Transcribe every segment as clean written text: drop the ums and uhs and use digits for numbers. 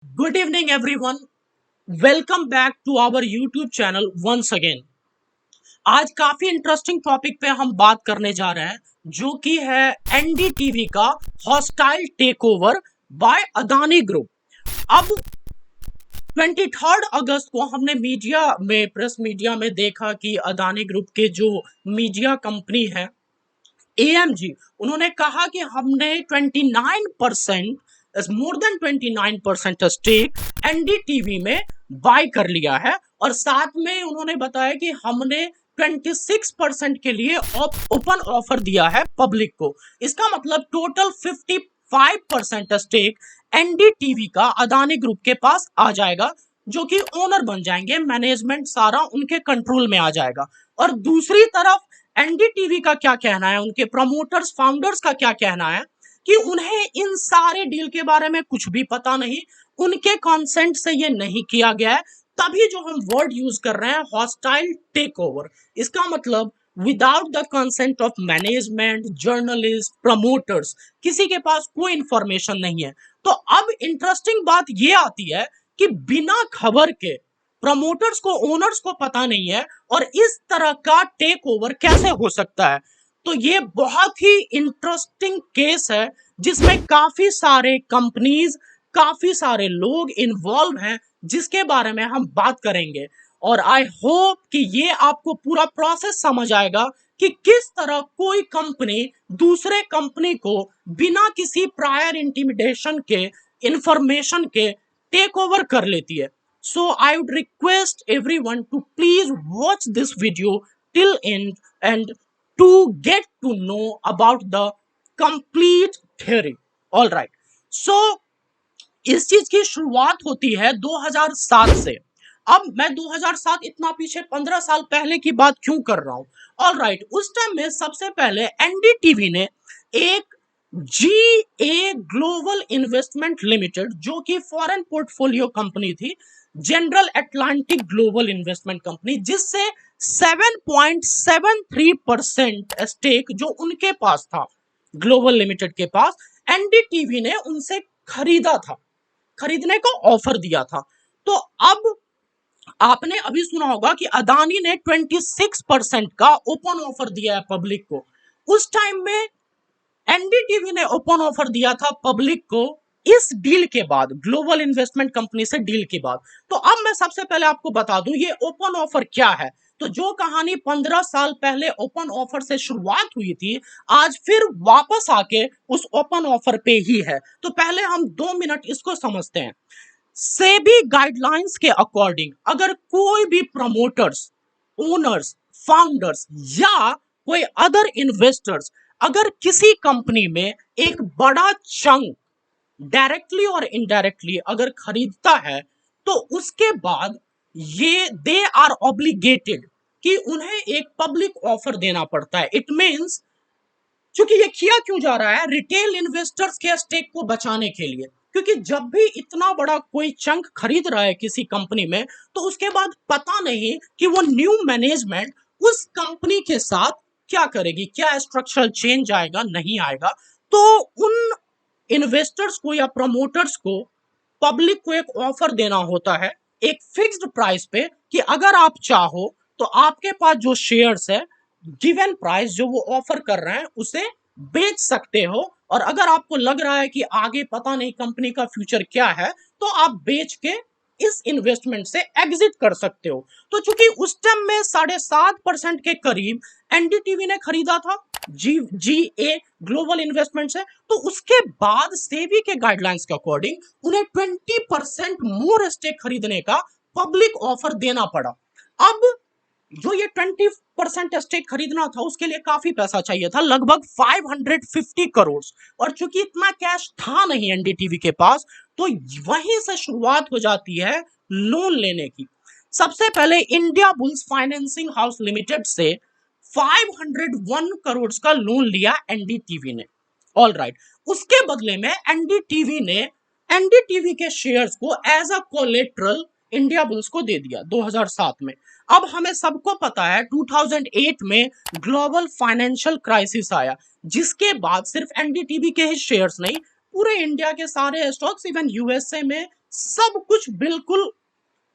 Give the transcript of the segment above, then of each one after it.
Good evening, everyone. Welcome back to our YouTube channel once again. आज काफी interesting topic पे हम बात करने जा रहे हैं जो कि है एनडीटीवी का hostile take over by Adani group. अब 23 अगस्त को हमने मीडिया में प्रेस मीडिया में देखा कि अदानी ग्रुप के जो मीडिया कंपनी है एएमजी, उन्होंने कहा कि हमने 29% मोर देन 29% स्टेक एनडीटीवी में बाय कर लिया है और साथ में उन्होंने बताया कि हमने 26% के लिए ओपन ऑफर दिया है पब्लिक को। इसका मतलब टोटल 55% स्टेक एनडीटीवी का अदानी ग्रुप के पास आ जाएगा, जो कि ओनर बन जाएंगे, मैनेजमेंट सारा उनके कंट्रोल में आ जाएगा। और दूसरी तरफ एनडीटीवी का क्या कहना है, उनके प्रमोटर्स फाउंडर्स का क्या कहना है कि उन्हें इन सारे डील के बारे में कुछ भी पता नहीं, उनके कंसेंट से ये नहीं किया गया है। तभी जो हम वर्ड यूज कर रहे हैं हॉस्टाइल टेक ओवर, इसका मतलब without the consent of management, journalist, promoters, किसी के पास कोई इंफॉर्मेशन नहीं है। तो अब इंटरेस्टिंग बात ये आती है कि बिना खबर के प्रमोटर्स को, ओनर्स को पता नहीं है और इस तरह का टेक ओवर कैसे हो सकता है। तो ये बहुत ही इंटरेस्टिंग केस है जिसमें काफी सारे कंपनीज, काफी सारे लोग इन्वॉल्व हैं, जिसके बारे में हम बात करेंगे। और आई होप कि ये आपको पूरा प्रोसेस समझ आएगा कि किस तरह कोई कंपनी दूसरे कंपनी को बिना किसी प्रायर इंटिमिडेशन के, इंफॉर्मेशन के टेक ओवर कर लेती है। So I would request everyone to please watch this video till end and to get to know about the complete theory. All right. So इस चीज की शुरुआत होती है 2007 से। अब मैं 2007 इतना पीछे 15 साल पहले की बात क्यों कर रहा हूं? ऑल राइट, उस टाइम में सबसे पहले एनडीटीवी ने एक जीए ग्लोबल इन्वेस्टमेंट लिमिटेड, जो कि फॉरेन पोर्टफोलियो कंपनी थी, general Atlantic global investment company, जिससे 7.73% स्टेक जो उनके पास था, ग्लोबल लिमिटेड के पास, एनडीटीवी ने उनसे खरीदा था, खरीदने का ऑफर दिया था। तो अब आपने अभी सुना होगा कि अदानी ने 26% का ओपन ऑफर दिया है पब्लिक को। उस टाइम में एनडीटीवी ने ओपन ऑफर दिया था पब्लिक को इस डील के बाद, ग्लोबल इन्वेस्टमेंट कंपनी से डील के बाद। तो अब मैं सबसे पहले आपको बता दूं ये ओपन ऑफर क्या है। तो जो कहानी 15 साल पहले ओपन ऑफर से शुरुआत हुई थी, आज फिर वापस आके उस ओपन ऑफर पे ही है। तो पहले हम 2 मिनट इसको समझते हैं। सेबी गाइडलाइंस के अकॉर्डिंग अगर कोई भी प्रमोटर्स, ओनर्स, फाउंडर्स या कोई अदर इन्वेस्टर्स अगर किसी कंपनी में एक बड़ा चंक डायरेक्टली और इनडायरेक्टली अगर खरीदता है, तो उसके बाद ये दे आर ऑब्लिगेटेड कि उन्हें एक पब्लिक ऑफर देना पड़ता है। इट मींस, क्योंकि ये किया क्यों जा रहा है, रिटेल इन्वेस्टर्स के स्टेक को बचाने के लिए। क्योंकि जब भी इतना बड़ा कोई चंक खरीद रहा है किसी कंपनी में, तो उसके बाद पता नहीं कि वो न्यू मैनेजमेंट उस कंपनी के साथ क्या करेगी, क्या स्ट्रक्चरल चेंज आएगा, नहीं आएगा। तो उन इन्वेस्टर्स को या प्रमोटर्स को पब्लिक को एक ऑफर देना होता है एक फिक्स्ड प्राइस पे कि अगर आप चाहो तो आपके पास जो शेयर्स है, गिवन प्राइस जो वो ऑफर कर रहे हैं, उसे बेच सकते हो। और अगर आपको लग रहा है कि आगे पता नहीं कंपनी का फ्यूचर क्या है, तो आप बेच के इस इन्वेस्टमेंट से एग्जिट कर सकते हो। तो चूंकि उस टाइम में 7.5% के करीब एनडीटीवी ने खरीदा था जीए ग्लोबल इन्वेस्टमेंट से, तो उसके बाद सेबी के गाइडलाइंस के अकॉर्डिंग उन्हें 20% मोर स्टेक खरीदने का पब्लिक ऑफर देना पड़ा। अब जो ये 20% स्टेक खरीदना था उसके लिए काफी पैसा चाहिए था, लगभग 550 करोड़। और चूंकि इतना कैश था नहीं एनडीटीवी के पास, तो वहीं से शुरुआत हो जाती है लोन लेने की। सबसे पहले India bulls financing house limited से 501 करोड़ का लोन लिया एनडीटीवी ने। ऑल राइट, उसके बदले में एनडीटीवी ने एनडीटीवी के शेयर्स को as a collateral Indiabulls को दे दिया 2007 में। अब हमें सबको पता है 2008 में ग्लोबल फाइनेंशियल क्राइसिस आया, जिसके बाद सिर्फ एनडीटीवी के ही शेयर्स नहीं, पूरे इंडिया के सारे स्टॉक्स, इवन यूएसए में सब कुछ बिल्कुल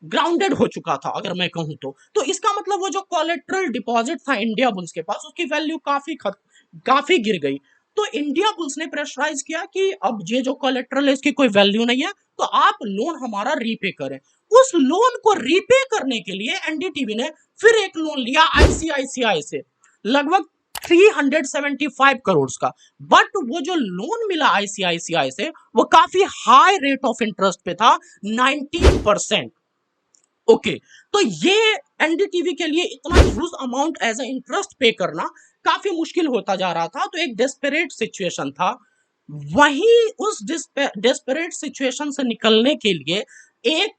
ग्राउंडेड हो चुका था अगर मैं कहूं तो इसका मतलब वो जो कोलेट्रल डिपॉजिट था इंडिया बुल्स के पास, उसकी वैल्यू काफी गिर गई। तो इंडिया बुल्स ने प्रेशराइज किया कि अब ये जो कोलेट्रल है इसकी कोई वैल्यू नहीं है, तो आप लोन हमारा रीपे करें। उस लोन को रीपे करने के लिए एनडीटीवी ने फिर एक लोन लिया आईसीआईसीआई से, लगभग 375 करोड़ का। बट वो जो लोन मिला आईसीआईसीआई से वो काफी हाई रेट ऑफ इंटरेस्ट पे था, 19%। ओके, तो ये एनडीटीवी के लिए इतना huge amount as a interest pay करना काफी मुश्किल होता जा रहा था। तो एक डेस्परेट सिचुएशन था। वहीं उस डेस्परेट सिचुएशन से निकलने के लिए एक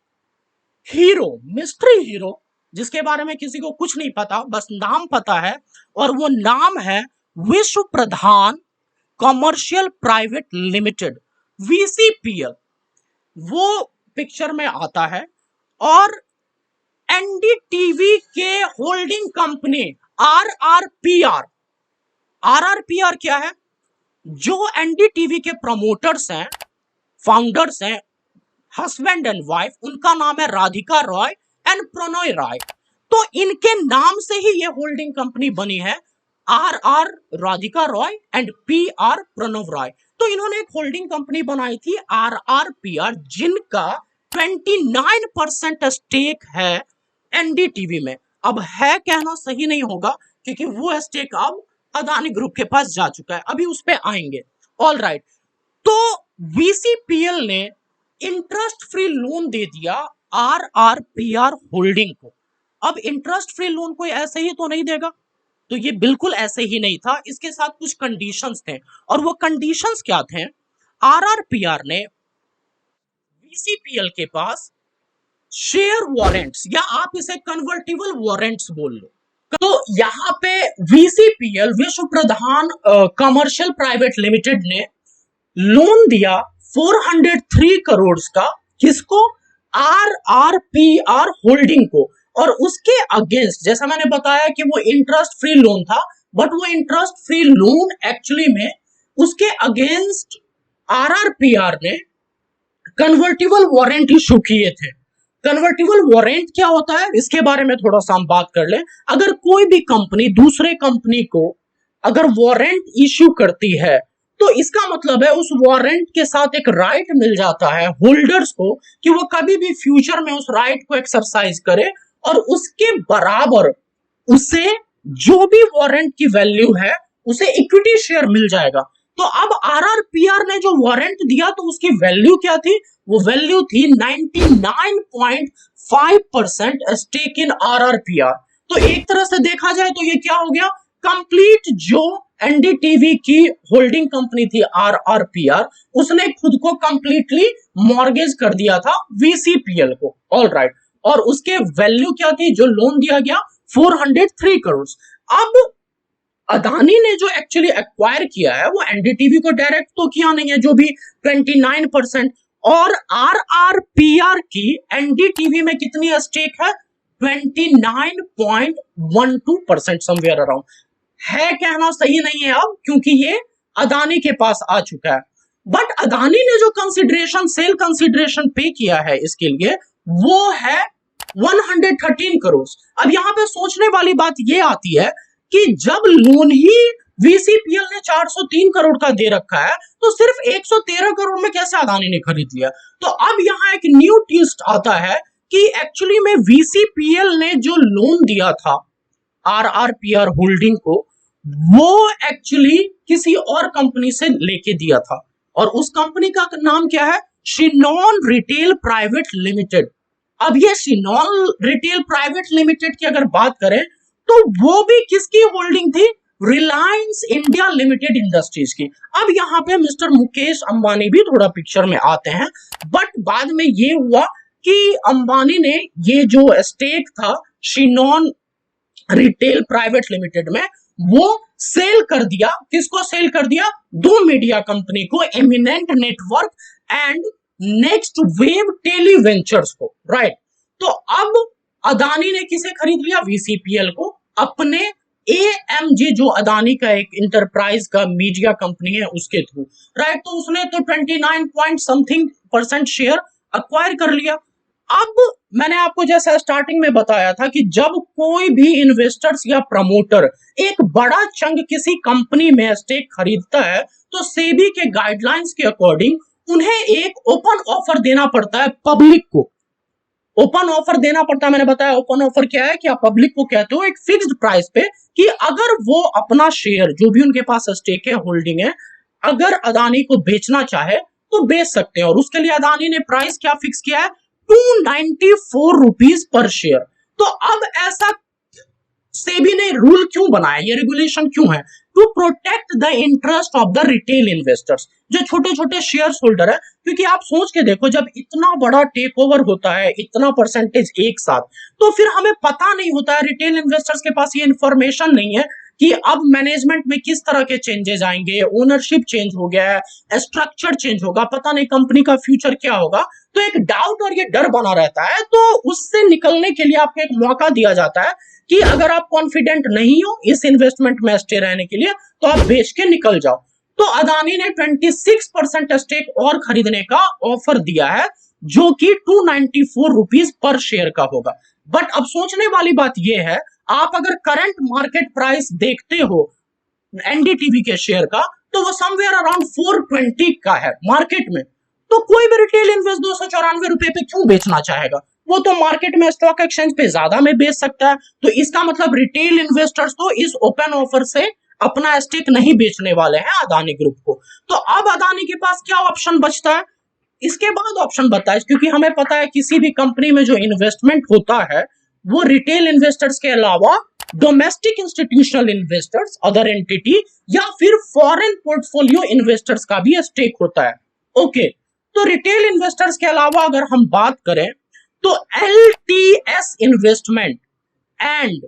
हीरो, मिस्ट्री हीरो, जिसके बारे में किसी को कुछ नहीं पता, बस नाम पता है, और वो नाम है विश्व प्रधान कमर्शियल प्राइवेट लिमिटेड, वीसीपीएल। वो पिक्चर में आता है और एनडीटीवी के होल्डिंग कंपनी आरआरपीआर। आरआरपीआर क्या है? जो एनडीटीवी के प्रमोटर्स हैं, फाउंडर्स हैं, हस्बैंड एंड वाइफ, उनका नाम है राधिका रॉय एंड प्रणय राय। तो इनके नाम से ही ये होल्डिंग कंपनी बनी है, R R Radhika Roy and P R Pranav Roy. तो इन्होंने एक होल्डिंग कंपनी बनाई थी आरआरपीआर, जिनका 29% स्टेक है एनडीटीवी में। अब है कहना सही नहीं होगा क्योंकि वो स्टेक अब अदानी ग्रुप के पास जा चुका है, अभी उस पर आएंगे। ऑल राइट, तो वीसीपीएल ने इंटरेस्ट फ्री लोन दे दिया आरआरपीआर होल्डिंग को। अब इंटरेस्ट फ्री लोन कोई ऐसे ही तो नहीं देगा, तो ये बिल्कुल ऐसे ही नहीं था, इसके साथ कुछ कंडीशंस थे। और वो कंडीशंस क्या थे? आरआरपीआर ने वीसीपीएल के पास शेयर वारंट्स, या आप इसे कन्वर्टिबल वारंट्स बोल लो। तो यहाँ पे वीसीपीएल, विश्व प्रधान कमर्शियल प्राइवेट लिमिटेड ने लोन दिया 403 करोड़ का, किसको? आरआरपीआर होल्डिंग को। और उसके अगेंस्ट, जैसा मैंने बताया कि वो इंटरेस्ट फ्री लोन था, बट वो इंटरेस्ट फ्री लोन एक्चुअली में उसके अगेंस्ट आरआरपीआर ने कन्वर्टिबल वारंट इशू किए थे। कन्वर्टिबल वारंट क्या होता है इसके बारे में थोड़ा सा हम बात कर ले। अगर कोई भी कंपनी दूसरे कंपनी को अगर वारंट इश्यू करती है, तो इसका मतलब है उस वारंट के साथ एक राइट मिल जाता है होल्डर्स को कि वो कभी भी फ्यूचर में उस राइट को एक्सरसाइज करे, और उसके बराबर उसे जो भी वारंट की वैल्यू है उसे इक्विटी शेयर मिल जाएगा। तो अब आरआरपीआर ने जो वारंट दिया तो उसकी वैल्यू क्या थी? वो वैल्यू थी 99.5% स्टेक इन आरआरपीआर। तो एक तरह से देखा जाए तो ये क्या हो गया? कंप्लीट जो एनडीटीवी की होल्डिंग कंपनी थी आरआरपीआर, उसने खुद को कंप्लीटली मॉर्गेज कर दिया था वीसीपीएल को। ऑल राइट, और उसके वैल्यू क्या थी? जो लोन दिया गया 403 करोड़। अब अदानी ने जो एक्चुअली एक्वायर किया है वो एनडीटीवी को डायरेक्ट तो किया नहीं है, जो भी 29%, और आरआरपीआर की एनडीटीवी में कितनी स्टेक है? 29.12% समवेयर अराउंड। है कहना सही नहीं है अब, क्योंकि ये अदानी के पास आ चुका है। बट अदानी ने जो कंसिडरेशन, सेल कंसिडरेशन पे किया है इसके लिए, वो है 113 करोड़। अब यहां पे सोचने वाली बात ये आती है कि जब लोन ही वीसीपीएल ने 403 करोड़ का दे रखा है, तो सिर्फ 113 करोड़ में कैसे अदानी ने खरीद लिया? तो अब यहाँ एक न्यू ट्विस्ट आता है कि एक्चुअली में वीसीपीएल ने जो लोन दिया था आरआरपीआर होल्डिंग को, वो एक्चुअली किसी और कंपनी से लेके दिया था, और उस कंपनी का नाम क्या है? शिनॉन रिटेल प्राइवेट लिमिटेड। अब ये शिनॉन रिटेल प्राइवेट लिमिटेड की अगर बात करें तो वो भी किसकी होल्डिंग थी? रिलायंस इंडिया लिमिटेड इंडस्ट्रीज की। अब यहाँ पे मिस्टर मुकेश अंबानी भी थोड़ा पिक्चर में आते हैं, बट बाद में ये हुआ कि अंबानी ने ये जो स्टेक था शिनॉन रिटेल प्राइवेट लिमिटेड में, वो सेल कर दिया। किसको सेल कर दिया? दो मीडिया कंपनी को, eminent network and next wave televentures को। राइट, तो अब अदानी ने किसे खरीद लिया? वीसीपीएल को, अपने एएमजी, जो अदानी का एक इंटरप्राइज का मीडिया कंपनी है, उसके थ्रू। राइट, तो उसने तो 29 पॉइंट समथिंग % शेयर अक्वायर कर लिया। अब मैंने आपको जैसा स्टार्टिंग में बताया था कि जब कोई भी इन्वेस्टर्स या प्रमोटर एक बड़ा चंक किसी कंपनी में स्टेक खरीदता है तो सेबी के गाइडलाइंस के अकॉर्डिंग उन्हें एक ओपन ऑफर देना पड़ता है पब्लिक को। ओपन ऑफर देना पड़ता है, मैंने बताया ओपन ऑफर क्या है कि आप पब्लिक को कहते हो एक फिक्स्ड प्राइस पे कि अगर वो अपना शेयर जो भी उनके पास स्टेक है, होल्डिंग है, अगर अदानी को बेचना चाहे तो बेच सकते हैं। और उसके लिए अदानी ने प्राइस क्या फिक्स किया है, 294 रुपीज पर शेयर। तो अब ऐसा सेबी ने रूल क्यों बनाया, ये रेगुलेशन क्यों है, to protect the interest of the retail investors, जो छोटे छोटे शेयर होल्डर है। क्योंकि आप सोच के देखो, जब इतना बड़ा टेक ओवर होता है, इतना परसेंटेज एक साथ, तो फिर हमें पता नहीं होता है, रिटेल इन्वेस्टर्स के पास ये इंफॉर्मेशन नहीं है कि अब मैनेजमेंट में किस तरह के चेंजेस आएंगे, ओनरशिप चेंज हो गया है, स्ट्रक्चर चेंज होगा, पता नहीं कंपनी का फ्यूचर क्या होगा। तो एक डाउट और ये डर बना रहता है। तो उससे निकलने के लिए आपको एक मौका दिया जाता है कि अगर आप कॉन्फिडेंट नहीं हो इस इन्वेस्टमेंट में स्टे रहने के लिए तो आप बेच के निकल जाओ। तो अदानी ने 26% स्टेक और खरीदने का ऑफर दिया है, जो कि 294 रुपीज पर शेयर का होगा। बट अब सोचने वाली बात यह है, आप अगर करंट मार्केट प्राइस देखते हो एनडीटीवी के शेयर का, तो वो समवेयर अराउंड 420 का है मार्केट में। तो कोई भी रिटेल इन्वेस्ट 294 रुपए पे क्यों बेचना चाहेगा, वो तो मार्केट में स्टॉक एक्सचेंज पे ज्यादा में बेच सकता है। तो इसका मतलब रिटेल इन्वेस्टर्स तो इस ओपन ऑफर से अपना स्टेक नहीं बेचने वाले हैं अदानी ग्रुप को। तो अब अदानी के पास क्या ऑप्शन बचता है, इसके बाद ऑप्शन बताए, क्योंकि हमें पता है किसी भी कंपनी में जो इन्वेस्टमेंट होता है वो रिटेल इन्वेस्टर्स के अलावा domestic institutional investors, other entity या फिर फॉरेन पोर्टफोलियो इन्वेस्टर्स का भी स्टेक होता है। ओके, तो रिटेल इन्वेस्टर्स के अलावा अगर हम बात करें तो LTS इन्वेस्टमेंट एंड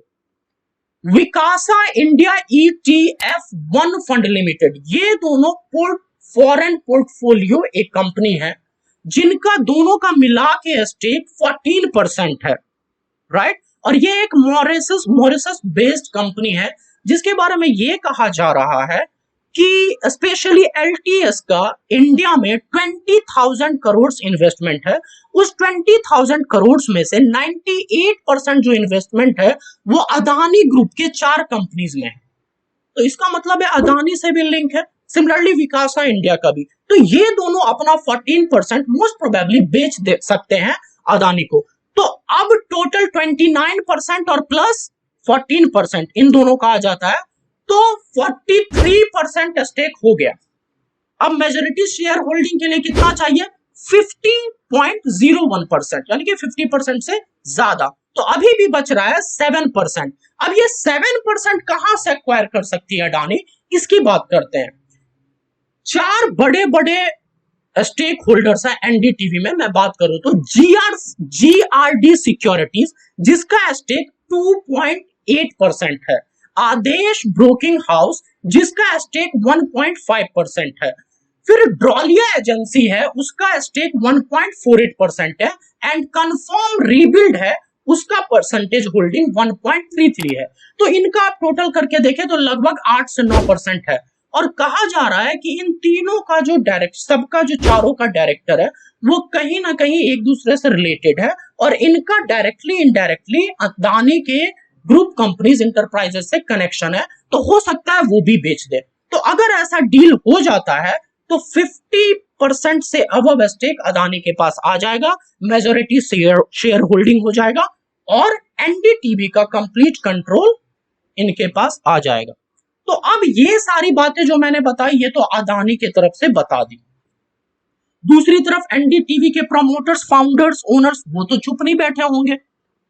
विकासा इंडिया ETF1 फंड लिमिटेड, ये दोनों फॉरेन पोर्टफोलियो एक कंपनी है जिनका दोनों का मिला के स्टेक 14% है, राइट। और ये एक मॉरिशस बेस्ड कंपनी है जिसके बारे में ये कहा जा रहा है कि स्पेशली LTS का इंडिया में 20,000 करोड़ इन्वेस्टमेंट है। उस 20,000 करोड़ में से 98% जो इन्वेस्टमेंट है वो अदानी ग्रुप के 4 कंपनीज में है। तो इसका मतलब है अदानी से भी लिंक है, सिमिलरली विकासा इंडिया का भी। तो ये दोनों अपना 14% मोस्ट प्रोबेबली बेच दे सकते हैं अदानी को। तो अब टोटल 29% और प्लस 14% इन दोनों का आ जाता है, तो 43% स्टेक हो गया। अब मेजॉरिटी शेयर होल्डिंग के लिए कितना चाहिए, 50.01%, यानी कि 50% से ज्यादा। तो अभी भी बच रहा है 7%। अब ये 7% कहां से एक्वायर कर सकती है अडानी, इसकी बात करते हैं। 4 बड़े बड़े स्टेक होल्डर्स है एनडीटीवी में। मैं बात करूं तो GRD सिक्योरिटीज जिसका स्टेक 2.8% है, आदेश ब्रोकिंग हाउस जिसका स्टेक 1.5% है, फिर ड्रॉलिया एजेंसी है उसका स्टेक 1.48% है, एंड कंफर्म रीबिल्ड है उसका परसेंटेज होल्डिंग 1.33 है। तो इनका आप टोटल करके देखें तो लगभग 8 से 9% है। और कहा जा रहा है कि इन तीनों का जो सबका जो चारों का डायरेक्टर है वो कहीं ना कहीं एक दूसरे से रिलेटेड है और इनका डायरेक्टली इनडायरेक्टली अदानी के ग्रुप कंपनीज इंटरप्राइजेस से कनेक्शन है। तो हो सकता है वो भी बेच दे। तो अगर ऐसा डील हो जाता है तो 50% से अबव स्टेक अदानी के पास आ जाएगा, मेजॉरिटी शेयर होल्डिंग हो जाएगा और एनडीटीवी का कंप्लीट कंट्रोल इनके पास आ जाएगा। तो अब ये सारी बातें जो मैंने बताई ये तो अदानी की तरफ से बता दी। दूसरी तरफ एनडीटीवी के प्रमोटर्स, फाउंडर्स, ओनर्स वो तो चुप नहीं बैठे होंगे,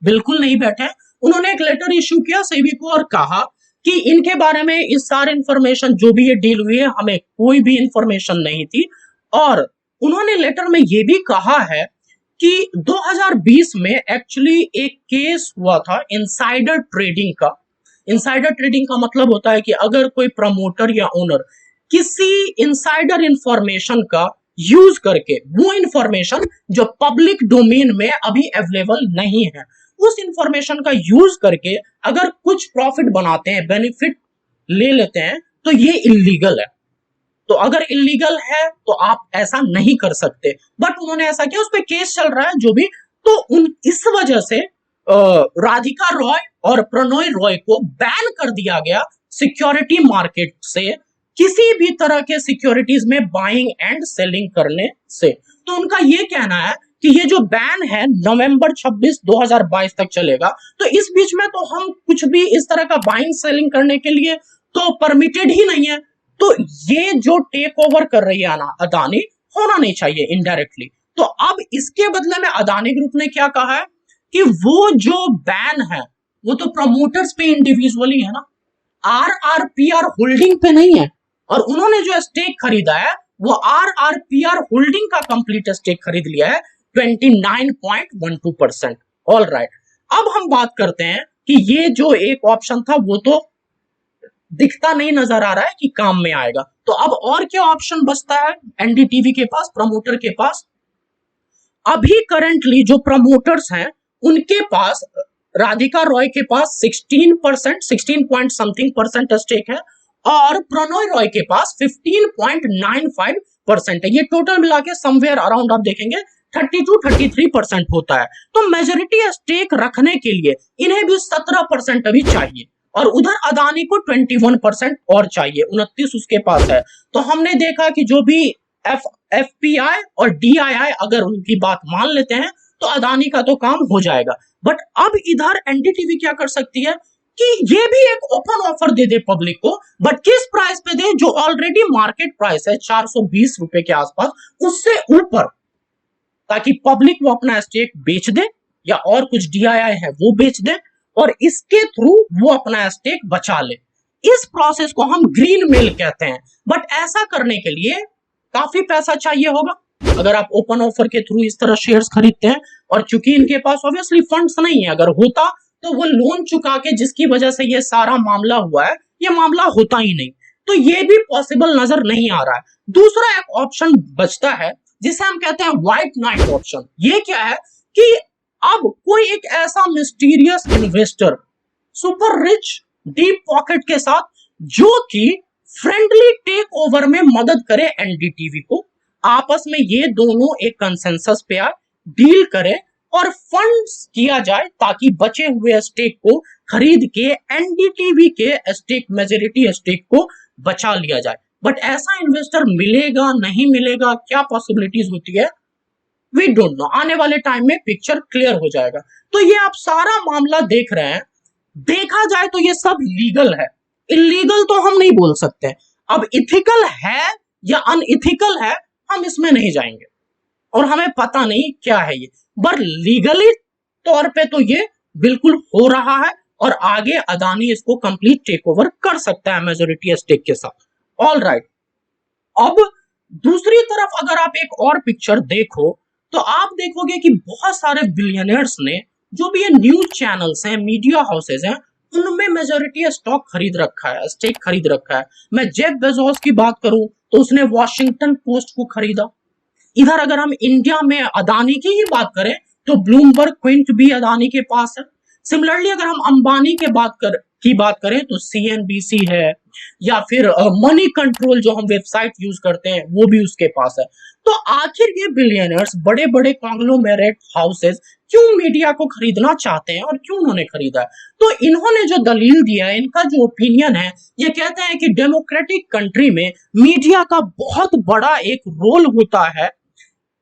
बिल्कुल नहीं बैठे। उन्होंने एक लेटर इश्यू किया सेबी को और कहा कि इनके बारे में इस सारे इंफॉर्मेशन जो भी ये डील हुई है हमें कोई भी इंफॉर्मेशन नहीं थी। और उन्होंने लेटर में ये भी कहा है कि 2020 में एक्चुअली एक केस हुआ था इनसाइडर ट्रेडिंग का। इनसाइडर ट्रेडिंग का मतलब होता है कि अगर कोई प्रमोटर या ओनर किसी इनसाइडर इंफॉर्मेशन का यूज करके वो इंफॉर्मेशन जो पब्लिक डोमेन में अभी अवेलेबल नहीं है उस इंफॉर्मेशन का यूज करके अगर कुछ प्रॉफिट बनाते हैं, बेनिफिट ले लेते हैं, तो ये इलीगल है। तो अगर इलीगल है तो आप ऐसा नहीं कर सकते, बट उन्होंने ऐसा किया, उस पर केस चल रहा है जो भी। तो उन इस वजह से राधिका रॉय और प्रणोय रॉय को बैन कर दिया गया सिक्योरिटी मार्केट से, किसी भी तरह के सिक्योरिटीज में बाइंग एंड सेलिंग करने से। तो उनका ये कहना है कि ये जो बैन है नवंबर 26 2022 तक चलेगा, तो इस बीच में तो हम कुछ भी इस तरह का बाइंग सेलिंग करने के लिए तो परमिटेड ही नहीं है। तो ये जो टेक ओवर कर रही है ना अदानी, होना नहीं चाहिए इनडायरेक्टली। तो अब इसके बदले में अदानी ग्रुप ने क्या कहा है कि वो जो बैन है वो तो प्रमोटर्स पे इंडिविजुअली है ना, RRPR होल्डिंग पे नहीं है। और उन्होंने जो स्टेक खरीदा है वो RRPR होल्डिंग का कंप्लीट स्टेक खरीद लिया है 29.12%। ऑल राइट, अब हम बात करते हैं कि ये जो एक ऑप्शन था वो तो दिखता नहीं नजर आ रहा है कि काम में आएगा, तो अब और क्या ऑप्शन बचता है एनडीटीवी के पास, प्रमोटर के पास। अभी करंटली जो प्रमोटर्स हैं उनके पास, राधिका रॉय के पास 16%, 16 पॉइंट समथिंग परसेंट स्टेक है, और प्रणोय रॉय के पास 15.95% है। ये टोटल मिला के समवेयर अराउंड आप देखेंगे 32-33% होता है। तो मेजोरिटी स्टेक रखने के लिए इन्हें भी 17% अभी चाहिए, और उधर अदानी को 21% और चाहिए, 29 उसके पास है। तो हमने देखा कि जो भी एफपीआई और डीआईआई अगर उनकी बात मान लेते हैं तो अदानी का तो काम हो जाएगा। बट अब इधर एनडीटीवी क्या कर सकती है कि ये भी एक ओपन ऑफर दे दे पब्लिक को, बट किस प्राइस पे दे, जो ऑलरेडी मार्केट प्राइस है 420 रुपए के आसपास, उससे ऊपर, ताकि पब्लिक वो अपना स्टेक बेच दे या और कुछ डीआईआई है वो बेच दे, और इसके थ्रू वो अपना स्टेक बचा ले। इस प्रोसेस को हम ग्रीन मेल कहते हैं। बट ऐसा करने के लिए काफी पैसा चाहिए होगा अगर आप ओपन ऑफर के थ्रू इस तरह शेयर्स खरीदते हैं, और चूंकि इनके पास ऑब्वियसली फंड्स नहीं है, अगर होता तो वो लोन चुका के जिसकी वजह से ये सारा मामला हुआ है, ये मामला होता ही नहीं। तो ये भी पॉसिबल नजर नहीं आ रहा है। दूसरा एक ऑप्शन बचता है जिसे हम कहते हैं व्हाइट नाइट ऑप्शन। ये क्या है कि अब कोई एक ऐसा mysterious investor, super rich, deep pocket के साथ, जो कि फ्रेंडली टेक ओवर में मदद करे एनडीटीवी को, आपस में ये दोनों एक कंसेंसस पे आए, डील करे और फंड्स किया जाए, ताकि बचे हुए स्टेक को खरीद के एनडीटीवी के स्टेक, मेजॉरिटी स्टेक को बचा लिया जाए। बट ऐसा इन्वेस्टर मिलेगा नहीं मिलेगा, क्या पॉसिबिलिटीज होती है, वी डोंट नो। आने वाले टाइम में पिक्चर क्लियर हो जाएगा। तो ये आप सारा मामला देख रहे हैं, देखा जाए तो ये सब लीगल है, इलीगल तो हम नहीं बोल सकते। अब इथिकल है या अनइथिकल है हम इसमें नहीं जाएंगे, और हमें पता नहीं क्या है ये, पर लीगली तौर पे तो ये बिल्कुल हो रहा है, और आगे अदानी इसको कंप्लीट टेक ओवर कर सकता है मेजॉरिटी स्टेक के साथ। ऑल राइट, अब दूसरी तरफ अगर आप एक और पिक्चर देखो तो आप देखोगे कि बहुत सारे बिलियनर्स ने, जो भी ये न्यूज चैनल्स हैं, मीडिया हाउसेज हैं, उनमें मेजॉरिटी स्टॉक खरीद रखा है, स्टेक खरीद रखा है। मैं जेफ बेजोस की बात करूं तो उसने वॉशिंगटन पोस्ट को खरीदा। इधर अगर हम इंडिया में अदानी की ही बात करें तो ब्लूमबर्ग क्विंट भी अदानी के पास है। सिमिलरली अगर हम अंबानी की बात करें तो सीएनबीसी है, या फिर मनी कंट्रोल जो हम वेबसाइट यूज करते हैं वो भी उसके पास है। तो आखिर ये बिलियनर्स, बड़े बड़े कॉन्ग्लोमेरेट हाउसेस क्यों मीडिया को खरीदना चाहते हैं, और क्यों उन्होंने खरीदा है? तो इन्होंने जो दलील दिया है, इनका जो ओपिनियन है, ये कहते हैं कि डेमोक्रेटिक कंट्री में मीडिया का बहुत बड़ा एक रोल होता है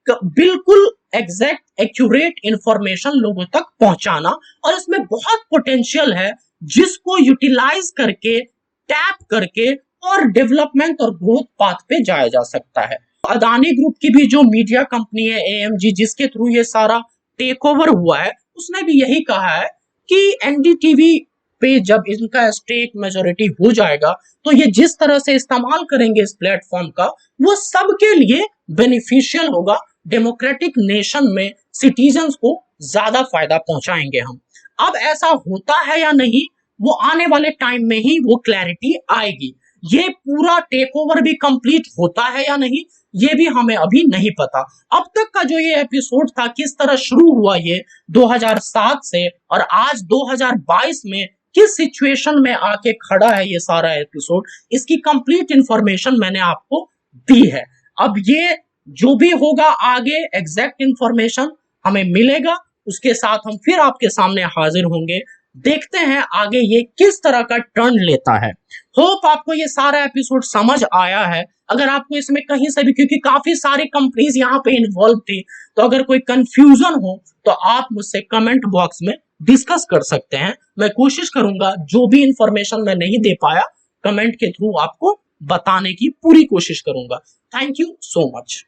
बिल्कुल एग्जैक्ट एक्यूरेट इंफॉर्मेशन लोगों तक पहुंचाना, और इसमें बहुत पोटेंशियल है जिसको यूटिलाइज करके, टैप करके और डेवलपमेंट और ग्रोथ पाथ पे जाया जा सकता है। अदानी ग्रुप की भी जो मीडिया कंपनी है एएमजी, जिसके थ्रू ये सारा टेक ओवर हुआ है, उसने भी यही कहा है कि एनडीटीवी पे जब इनका स्टेक मेजॉरिटी हो जाएगा तो ये जिस तरह से इस्तेमाल करेंगे इस प्लेटफॉर्म का, वो सबके लिए बेनिफिशियल होगा। डेमोक्रेटिक नेशन में सिटीजन्स को ज्यादा फायदा पहुंचाएंगे हम। अब ऐसा होता है या नहीं, वो आने वाले टाइम में ही वो क्लैरिटी आएगी। ये पूरा टेक ओवर भी कंप्लीट होता है या नहीं, ये भी हमें अभी नहीं पता। अब तक का जो ये एपिसोड था, किस तरह शुरू हुआ ये 2007 से, और आज 2022 में किस सिचुएशन में आके खड़ा है ये सारा एपिसोड, इसकी कंप्लीट इंफॉर्मेशन मैंने आपको दी है। अब ये जो भी होगा आगे एग्जैक्ट इंफॉर्मेशन हमें मिलेगा, उसके साथ हम फिर आपके सामने हाजिर होंगे। देखते हैं आगे ये किस तरह का टर्न लेता है। होप आपको ये सारा एपिसोड समझ आया है। अगर आपको इसमें कहीं से भी, क्योंकि काफी सारी कंपनीज यहाँ पे इन्वॉल्व थी, तो अगर कोई कंफ्यूजन हो तो आप मुझसे कमेंट बॉक्स में डिस्कस कर सकते हैं। मैं कोशिश करूंगा जो भी इंफॉर्मेशन मैं नहीं दे पाया कमेंट के थ्रू आपको बताने की पूरी कोशिश करूंगा। Thank you so much.